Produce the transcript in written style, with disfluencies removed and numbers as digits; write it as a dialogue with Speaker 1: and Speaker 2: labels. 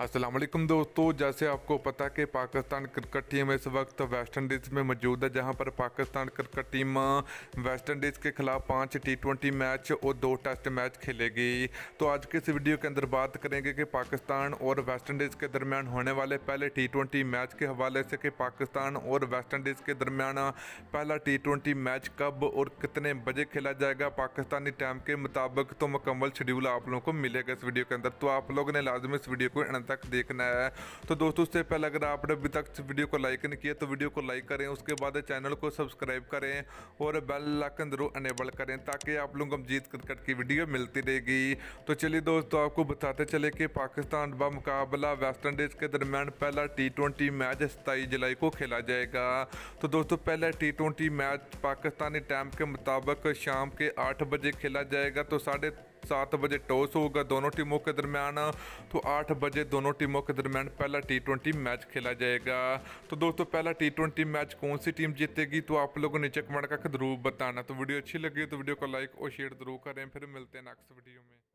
Speaker 1: अस्सलाम वालेकुम दोस्तों, जैसे आपको पता है कि पाकिस्तान क्रिकेट टीम इस वक्त वेस्ट इंडीज़ में मौजूद है, जहां पर Pakistan cricket team West Indies के खिलाफ 5 टी20 मैच और 2 टेस्ट मैच खेलेगी। तो आज के इस वीडियो के अंदर बात करेंगे कि पाकिस्तान और वेस्ट इंडीज़ के दरमियान होने वाले पहले टी20 मैच के हवाले से कि पाकिस्तान और वेस्ट इंडीज़ के दरमियान पहला टी20 मैच कब और कितने बजे खेला जाएगा पाकिस्तानी टाइम के मुताबिक। तो मुकम्मल शेड्यूल आप लोगों को मिलेगा इस वीडियो के अंदर, तो आप लोगों ने लाजमी इस वीडियो को एंड तक देखना है। तो दोस्तों, उससे पहले अगर आपने अभी तक इस वीडियो को लाइक नहीं किया तो वीडियो को लाइक करें, उसके बाद चैनल को सब्सक्राइब करें और बेल आइकन जरूर अनेबल करें ताकि आप लोगों को मजीद क्रिकेट की वीडियो मिलती रहेगी। तो चलिए दोस्तों, आपको बताते चले कि पाकिस्तान बमकबला वेस्ट इंडीज़ के दरमियान पहला टी20 मैच 27 जुलाई को खेला जाएगा। तो दोस्तों, पहला टी20 मैच पाकिस्तानी टाइम के मुताबिक शाम के 8 बजे खेला जाएगा। तो 7:30 बजे टॉस होगा दोनों टीमों के दरमियान, तो 8 बजे दोनों टीमों के दरमियान पहला टी20 मैच खेला जाएगा। तो दोस्तों, पहला टी20 मैच कौन सी टीम जीतेगी तो आप लोगों ने नीचे कमेंट करके जरूर बताना। तो वीडियो अच्छी लगी तो वीडियो को लाइक और शेयर जरूर करें। फिर मिलते हैं नेक्स्ट वीडियो में।